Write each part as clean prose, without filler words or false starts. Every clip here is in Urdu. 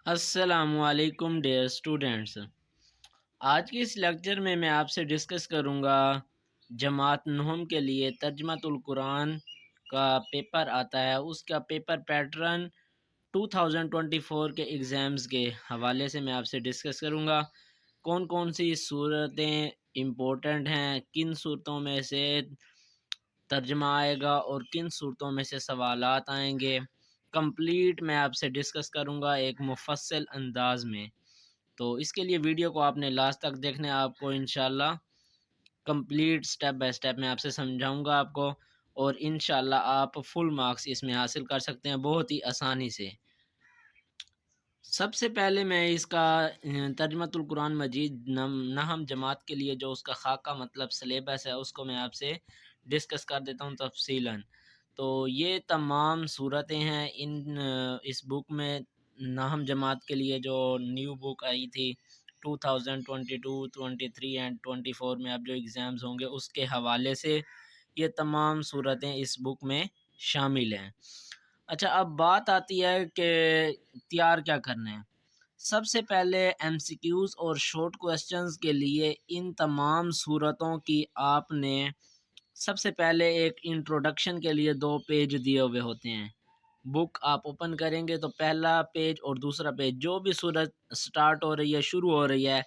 السلام علیکم ڈیئر اسٹوڈینٹس، آج کے اس لیکچر میں آپ سے ڈسکس کروں گا جماعت نہم کے لیے ترجمۃ القرآن کا پیپر آتا ہے، اس کا پیپر پیٹرن 2024 کے ایگزامز کے حوالے سے میں آپ سے ڈسکس کروں گا۔ کون کون سی صورتیں امپورٹنٹ ہیں، کن صورتوں میں سے ترجمہ آئے گا اور کن صورتوں میں سے سوالات آئیں گے، کمپلیٹ میں آپ سے ڈسکس کروں گا ایک مفصل انداز میں۔ تو اس کے لیے ویڈیو کو آپ نے لاسٹ تک دیکھنا ہے، آپ کو انشاءاللہ کمپلیٹ سٹیپ بائی سٹیپ میں آپ سے سمجھاؤں گا آپ کو، اور انشاءاللہ آپ فل مارکس اس میں حاصل کر سکتے ہیں بہت ہی آسانی سے۔ سب سے پہلے میں اس کا ترجمۃ القرآن مجید نہم جماعت کے لیے جو اس کا خاکہ مطلب سلیبس ہے اس کو میں آپ سے ڈسکس کر دیتا ہوں تفصیلاً۔ تو یہ تمام صورتیں ہیں اس بک میں، نہم جماعت کے لیے جو نیو بک آئی تھی 2022، 23 اینڈ 24 میں اب جو ایگزامز ہوں گے اس کے حوالے سے یہ تمام صورتیں اس بک میں شامل ہیں۔ اچھا، اب بات آتی ہے کہ تیار کیا کرنا ہے۔ سب سے پہلے ایم سی کیوز اور شارٹ کویسچنز کے لیے ان تمام صورتوں کی آپ نے سب سے پہلے ایک انٹروڈکشن کے لیے 2 پیج دیے ہوئے ہوتے ہیں۔ بک آپ اوپن کریں گے تو پہلا پیج اور دوسرا پیج، جو بھی صورت سٹارٹ ہو رہی ہے، شروع ہو رہی ہے،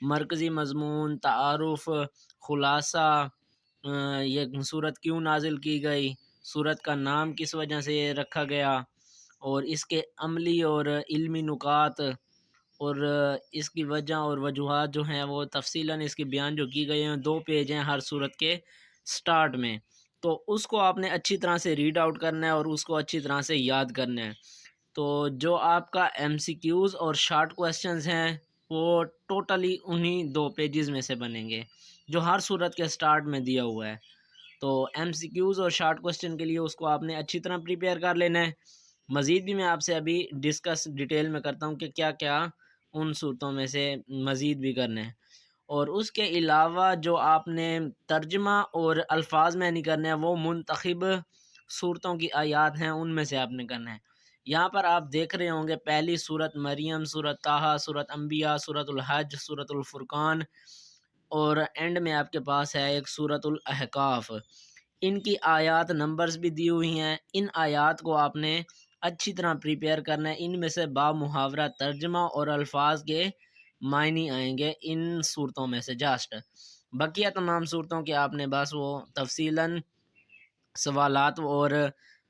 مرکزی مضمون، تعارف، خلاصہ، یہ صورت کیوں نازل کی گئی، صورت کا نام کس وجہ سے رکھا گیا، اور اس کے عملی اور علمی نکات اور اس کی وجہ اور وجوہات جو ہیں وہ تفصیلاً اس کے بیان جو کی گئے ہیں، 2 پیج ہیں ہر صورت کے سٹارٹ میں۔ تو اس کو آپ نے اچھی طرح سے ریڈ آؤٹ کرنا ہے اور اس کو اچھی طرح سے یاد کرنا ہے۔ تو جو آپ کا ایم سی کیوز اور شارٹ کویسچنز ہیں وہ ٹوٹلی انہی 2 پیجز میں سے بنیں گے جو ہر صورت کے سٹارٹ میں دیا ہوا ہے۔ تو ایم سی کیوز اور شارٹ کویسچن کے لیے اس کو آپ نے اچھی طرح پریپیئر کر لینا ہے۔ مزید بھی میں آپ سے ابھی ڈسکس ڈیٹیل میں کرتا ہوں کہ کیا کیا ان صورتوں میں سے مزید بھی کرنا ہے۔ اور اس کے علاوہ جو آپ نے ترجمہ اور الفاظ میں نہیں کرنا ہے، وہ منتخب صورتوں کی آیات ہیں ان میں سے آپ نے کرنا ہے۔ یہاں پر آپ دیکھ رہے ہوں گے پہلی صورت مریم، صورت طٰہٰ، صورت انبیاء، صورت الحج، صورت الفرقان، اور اینڈ میں آپ کے پاس ہے ایک صورت الاحقاف۔ ان کی آیات نمبرز بھی دی ہوئی ہیں۔ ان آیات کو آپ نے اچھی طرح پریپیئر کرنا ہے۔ ان میں سے با محاورہ ترجمہ اور الفاظ کے معنی آئیں گے ان صورتوں میں سے جسٹ۔ بقیہ تمام صورتوں کے آپ نے بس وہ تفصیلاً سوالات اور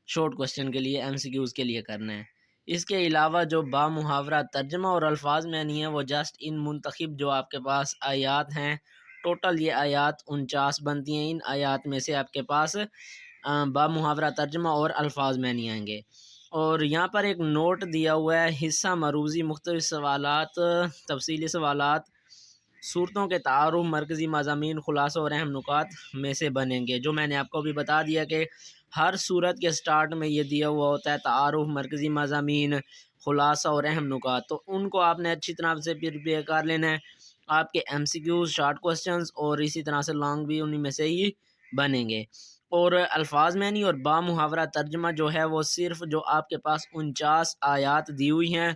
شارٹ کوسچن کے لیے ایم سی کیوز کے لیے کرنا ہے۔ اس کے علاوہ جو با محاورہ ترجمہ اور الفاظ میں نہیں ہے وہ جسٹ ان منتخب جو آپ کے پاس آیات ہیں، ٹوٹل یہ آیات 49 بنتی ہیں، ان آیات میں سے آپ کے پاس با محاورہ ترجمہ اور الفاظ میں نہیں آئیں گے۔ اور یہاں پر ایک نوٹ دیا ہوا ہے، حصہ مروزی مختلف سوالات، تفصیلی سوالات صورتوں کے تعارف، مرکزی مضامین، خلاصہ اور اہم نکات میں سے بنیں گے۔ جو میں نے آپ کو بھی بتا دیا کہ ہر صورت کے سٹارٹ میں یہ دیا ہوا ہوتا ہے تعارف، مرکزی مضامین، خلاصہ اور اہم نکات، تو ان کو آپ نے اچھی طرح سے پریپیئر کر لینا ہے۔ آپ کے M C Qs, short questions اور اسی طرح سے لانگ بھی انہی میں سے ہی بنیں گے۔ اور الفاظ میں نہیں اور با محاورہ ترجمہ جو ہے وہ صرف جو آپ کے پاس 49 آیات دی ہوئی ہیں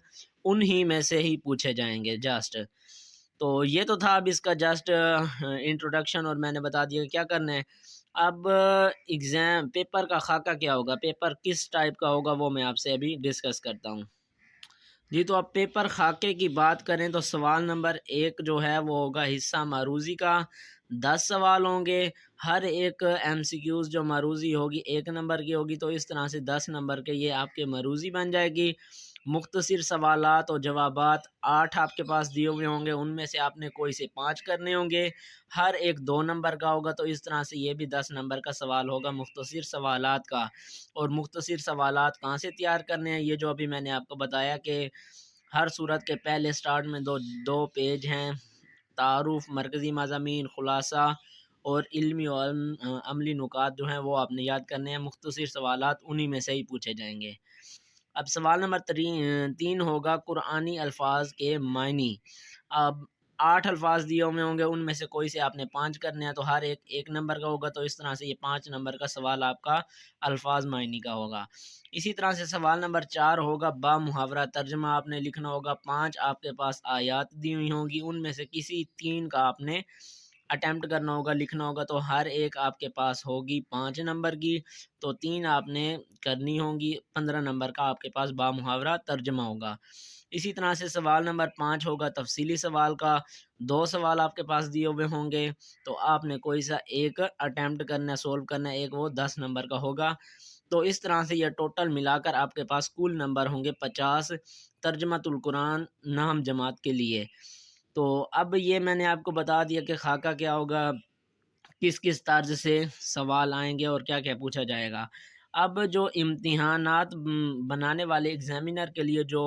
انہی میں سے ہی پوچھے جائیں گے جسٹ۔ تو یہ تو تھا اب اس کا جسٹ انٹروڈکشن، اور میں نے بتا دیا کہ کیا کرنا ہے۔ اب ایگزام پیپر کا خاکہ کیا ہوگا، پیپر کس ٹائپ کا ہوگا، وہ میں آپ سے ابھی ڈسکس کرتا ہوں۔ جی، تو اب پیپر خاکے کی بات کریں تو سوال نمبر 1 جو ہے وہ ہوگا حصہ معروضی کا، 10 سوال ہوں گے۔ ہر ایک ایم سی کیوز جو معروضی ہوگی 1 نمبر کی ہوگی، تو اس طرح سے 10 نمبر کے یہ آپ کے معروضی بن جائے گی۔ مختصر سوالات اور جوابات 8 آپ کے پاس دیے ہوئے ہوں گے، ان میں سے آپ نے کوئی سے 5 کرنے ہوں گے۔ ہر ایک 2 نمبر کا ہوگا، تو اس طرح سے یہ بھی 10 نمبر کا سوال ہوگا مختصر سوالات کا۔ اور مختصر سوالات کہاں سے تیار کرنے ہیں، یہ جو ابھی میں نے آپ کو بتایا کہ ہر صورت کے پہلے سٹارٹ میں دو پیج ہیں، تعارف، مرکزی مضامین، خلاصہ اور علمی اور عملی نکات جو ہیں وہ آپ نے یاد کرنے ہیں۔ مختصر سوالات انہی میں سے ہی پوچھے جائیں گے۔ اب سوال نمبر 3 ہوگا قرآنی الفاظ کے معنی۔ اب 8 الفاظ دیے ہوئے ہوں گے، ان میں سے کوئی سے آپ نے 5 کرنے ہیں، تو ہر ایک 1 نمبر کا ہوگا، تو اس طرح سے یہ 5 نمبر کا سوال آپ کا الفاظ معنی کا ہوگا۔ اسی طرح سے سوال نمبر 4 ہوگا با محاورہ ترجمہ آپ نے لکھنا ہوگا۔ 5 آپ کے پاس آیات دی ہوئی ہوں گی، ان میں سے کسی 3 کا آپ نے اٹیمپٹ کرنا ہوگا، لکھنا ہوگا، تو ہر ایک آپ کے پاس ہوگی 5 نمبر کی، تو 3 آپ نے کرنی ہوں گی، 15 نمبر کا آپ کے پاس با محاورہ ترجمہ ہوگا۔ اسی طرح سے سوال نمبر 5 ہوگا تفصیلی سوال کا، 2 سوال آپ کے پاس دیے ہوئے ہوں گے، تو آپ نے کوئی سا ایک اٹیمپٹ کرنا ہے، سولو کرنا ہے، ایک وہ 10 نمبر کا ہوگا۔ تو اس طرح سے یہ ٹوٹل ملا کر آپ کے پاس کل نمبر ہوں گے 50 ترجمۃ القرآن نہم جماعت کے لیے۔ تو اب یہ میں نے آپ کو بتا دیا کہ خاکہ کیا ہوگا، کس کس طرز سے سوال آئیں گے اور کیا کیا پوچھا جائے گا۔ اب جو امتحانات بنانے والے ایگزامینر کے لیے جو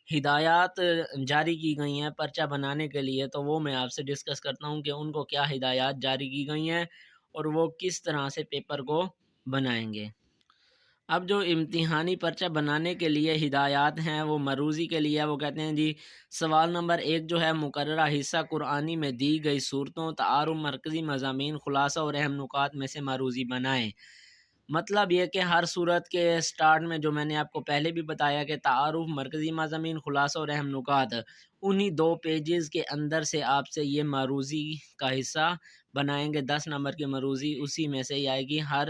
ہدایات جاری کی گئی ہیں پرچہ بنانے کے لیے، تو وہ میں آپ سے ڈسکس کرتا ہوں کہ ان کو کیا ہدایات جاری کی گئی ہیں اور وہ کس طرح سے پیپر کو بنائیں گے۔ اب جو امتحانی پرچہ بنانے کے لیے ہدایات ہیں وہ مروزی کے لیے وہ کہتے ہیں جی، سوال نمبر 1 جو ہے مقررہ حصہ قرآنی میں دی گئی صورتوں، تعارف، مرکزی مضامین، خلاصہ اور اہم نکات میں سے مروزی بنائیں۔ مطلب یہ کہ ہر صورت کے سٹارٹ میں جو میں نے آپ کو پہلے بھی بتایا کہ تعارف، مرکزی مضامین، خلاصہ اور اہم نکات، انہی 2 پیجز کے اندر سے آپ سے یہ مروزی کا حصہ بنائیں گے۔ 10 نمبر کی مروزی اسی میں سے ہی آئے گی، ہر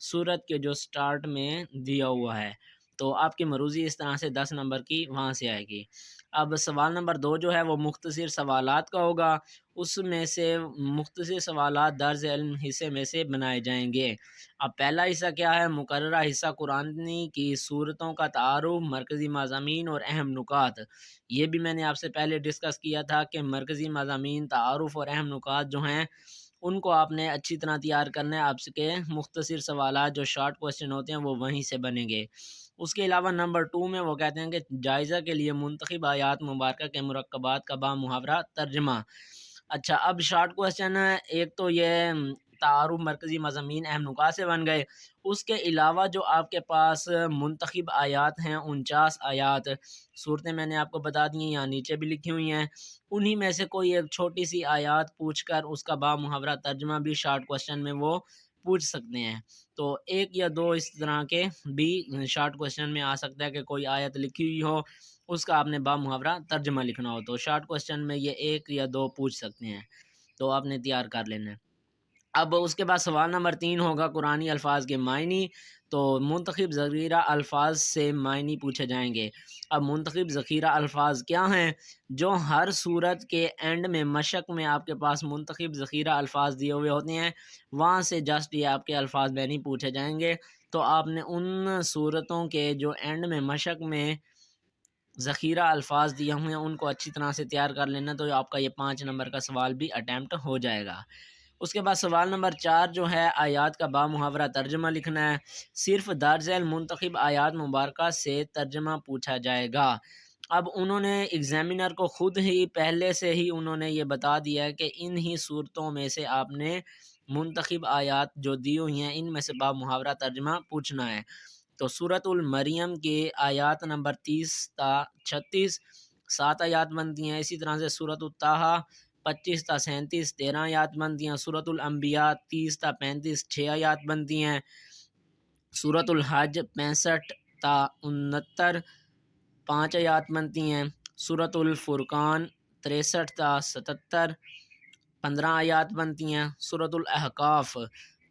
صورت کے جو سٹارٹ میں دیا ہوا ہے، تو آپ کی مروزی اس طرح سے 10 نمبر کی وہاں سے آئے گی۔ اب سوال نمبر 2 جو ہے وہ مختصر سوالات کا ہوگا، اس میں سے مختصر سوالات درج علم حصے میں سے بنائے جائیں گے۔ اب پہلا حصہ کیا ہے، مقررہ حصہ قرآنی کی صورتوں کا تعارف، مرکزی مضامین اور اہم نکات۔ یہ بھی میں نے آپ سے پہلے ڈسکس کیا تھا کہ مرکزی مضامین، تعارف اور اہم نکات جو ہیں ان کو آپ نے اچھی طرح تیار کرنا ہے۔ آپ کے مختصر سوالات جو شارٹ کوسچن ہوتے ہیں وہ وہیں سے بنیں گے۔ اس کے علاوہ نمبر 2 میں وہ کہتے ہیں کہ جائزہ کے لیے منتخب آیات مبارکہ کے مرکبات کا با محاورہ ترجمہ۔ اچھا، اب شارٹ کوسچن ایک تو یہ تعارف، مرکزی مضامین، اہم نکات سے بن گئے۔ اس کے علاوہ جو آپ کے پاس منتخب آیات ہیں 49 آیات، صورتیں میں نے آپ کو بتا دی ہیں، یہاں نیچے بھی لکھی ہوئی ہیں، انہی میں سے کوئی ایک چھوٹی سی آیات پوچھ کر اس کا با محاورہ ترجمہ بھی شارٹ کوسچن میں وہ پوچھ سکتے ہیں۔ تو 1 یا 2 اس طرح کے بھی شارٹ کوسچن میں آ سکتا ہے کہ کوئی آیت لکھی ہوئی ہو، اس کا آپ نے با محاورہ ترجمہ لکھنا ہو، تو شارٹ کوسچن میں یہ 1 یا 2 پوچھ سکتے ہیں، تو آپ نے تیار کر لینا ہے۔ اب اس کے بعد سوال نمبر 3 ہوگا قرآنی الفاظ کے معنی، تو منتخب ذخیرہ الفاظ سے معنی پوچھے جائیں گے۔ اب منتخب ذخیرہ الفاظ کیا ہیں، جو ہر صورت کے اینڈ میں مشق میں آپ کے پاس منتخب ذخیرہ الفاظ دیے ہوئے ہوتے ہیں، وہاں سے جسٹ یہ آپ کے الفاظ معنی پوچھے جائیں گے، تو آپ نے ان صورتوں کے جو اینڈ میں مشق میں ذخیرہ الفاظ دیے ہوئے ہیں ان کو اچھی طرح سے تیار کر لینا، تو آپ کا یہ 5 نمبر کا سوال بھی اٹیمپٹ ہو جائے گا۔ اس کے بعد سوال نمبر 4 جو ہے آیات کا با محاورہ ترجمہ لکھنا ہے۔ صرف درج ذیل منتخب آیات مبارکہ سے ترجمہ پوچھا جائے گا۔ اب انہوں نے ایگزامینر کو خود ہی پہلے سے ہی انہوں نے یہ بتا دیا ہے کہ انہی صورتوں میں سے آپ نے منتخب آیات جو دی ہوئی ہیں ان میں سے با محاورہ ترجمہ پوچھنا ہے۔ تو سورۃ المریم کے آیات نمبر 30 تا 36 7 آیات بنتی ہیں۔ اسی طرح سے سورۃ الطٰہٰ 25 تا 37 13 آیات بنتی ہیں۔ سورۃ الانبیاء 30 تا 35 6 آیات بنتی ہیں۔ سورۃ الحج 65 تا 69 5 آیات بنتی ہیں۔ سورۃ الفرقان 63 تا 77 15 آیات بنتی ہیں۔ سورۃ الاحقاف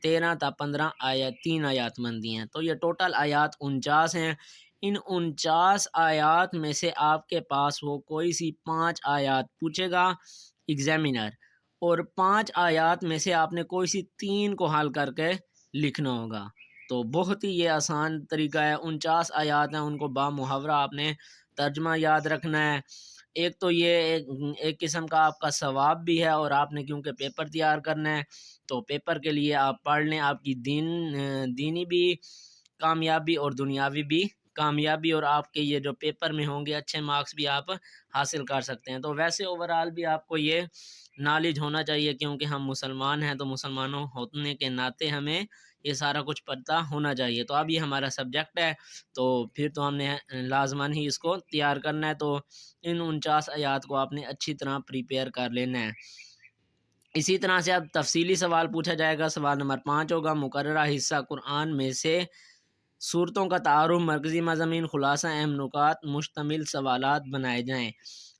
13 تا 15 آیات 3 آیات بنتی ہیں۔ تو یہ ٹوٹل آیات 49 ہیں۔ ان 49 آیات میں سے آپ کے پاس وہ کوئی سی 5 آیات پوچھے گا ایگزامینر، اور 5 آیات میں سے آپ نے کوئی سی 3 کو حل کر کے لکھنا ہوگا۔ تو بہت ہی یہ آسان طریقہ ہے۔ 49 آیات ہیں، ان کو با محاورہ آپ نے ترجمہ یاد رکھنا ہے۔ ایک تو یہ ایک قسم کا آپ کا ثواب بھی ہے، اور آپ نے کیونکہ پیپر تیار کرنا ہے تو پیپر کے لیے آپ پڑھ لیں، آپ کی دینی بھی کامیابی اور دنیاوی بھی کامیابی، اور آپ کے یہ جو پیپر میں ہوں گے اچھے مارکس بھی آپ حاصل کر سکتے ہیں۔ تو ویسے اوورال بھی آپ کو یہ نالج ہونا چاہیے، کیونکہ ہم مسلمان ہیں تو مسلمانوں ہونے کے ناطے ہمیں یہ سارا کچھ پتہ ہونا چاہیے۔ تو اب یہ ہمارا سبجیکٹ ہے، تو پھر تو ہم نے لازماً ہی اس کو تیار کرنا ہے۔ تو ان 49 آیات کو آپ نے اچھی طرح پریپیئر کر لینا ہے۔ اسی طرح سے اب تفصیلی سوال پوچھا جائے گا۔ سوال نمبر 5 ہوگا، مقررہ حصہ قرآن میں سے صورتوں کا تعارف، مرکزی مضامین، خلاصہ، اہم نکات مشتمل سوالات بنائے جائیں۔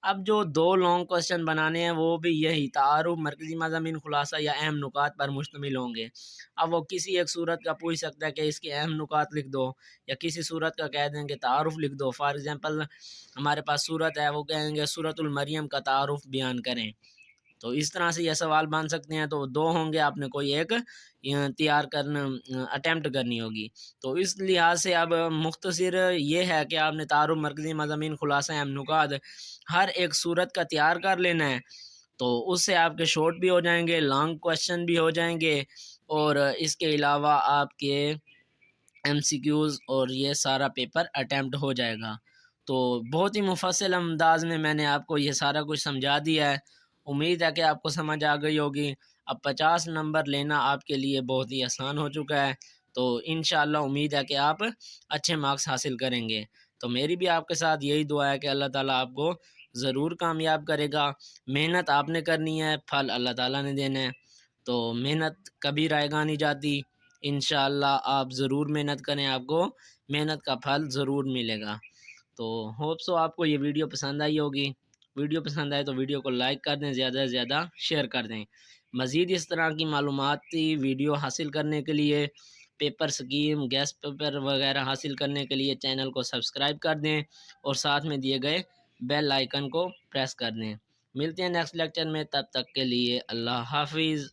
اب جو 2 لانگ کوسچن بنانے ہیں وہ بھی یہی تعارف، مرکزی مضامین، خلاصہ یا اہم نکات پر مشتمل ہوں گے۔ اب وہ کسی ایک صورت کا پوچھ سکتا ہے کہ اس کے اہم نکات لکھ دو، یا کسی صورت کا کہہ دیں کہ تعارف لکھ دو۔ فار ایگزامپل ہمارے پاس صورت ہے، وہ کہیں گے سورۃ المریم کا تعارف بیان کریں۔ تو اس طرح سے یہ سوال بن سکتے ہیں۔ تو 2 ہوں گے، آپ نے کوئی ایک تیار کرنا اٹیمپٹ کرنی ہوگی۔ تو اس لحاظ سے اب مختصر یہ ہے کہ آپ نے تعارف، مرکزی مضامین، خلاصہ، اہم نکات ہر ایک صورت کا تیار کر لینا ہے۔ تو اس سے آپ کے شارٹ بھی ہو جائیں گے، لانگ کویشچن بھی ہو جائیں گے، اور اس کے علاوہ آپ کے MCQs اور یہ سارا پیپر اٹیمپٹ ہو جائے گا۔ تو بہت ہی مفصل انداز میں میں نے آپ کو یہ سارا کچھ سمجھا دیا ہے۔ امید ہے کہ آپ کو سمجھ آ گئی ہوگی۔ اب 50 نمبر لینا آپ کے لیے بہت ہی آسان ہو چکا ہے۔ تو انشاءاللہ امید ہے کہ آپ اچھے مارکس حاصل کریں گے۔ تو میری بھی آپ کے ساتھ یہی دعا ہے کہ اللہ تعالیٰ آپ کو ضرور کامیاب کرے گا۔ محنت آپ نے کرنی ہے، پھل اللہ تعالیٰ نے دینا ہے۔ تو محنت کبھی رائے گاہ نہیں جاتی۔ انشاءاللہ آپ ضرور محنت کریں، آپ کو محنت کا پھل ضرور ملے گا۔ تو ہوپ سو آپ کو یہ ویڈیو پسند آئی ہوگی۔ ویڈیو پسند آئے تو ویڈیو کو لائک کر دیں، زیادہ سے زیادہ شیئر کر دیں۔ مزید اس طرح کی معلوماتی ویڈیو حاصل کرنے کے لیے، پیپر سکیم، گیس پیپر وغیرہ حاصل کرنے کے لیے چینل کو سبسکرائب کر دیں، اور ساتھ میں دیے گئے بیل آئیکن کو پریس کر دیں۔ ملتے ہیں نیکسٹ لیکچر میں، تب تک کے لیے اللہ حافظ۔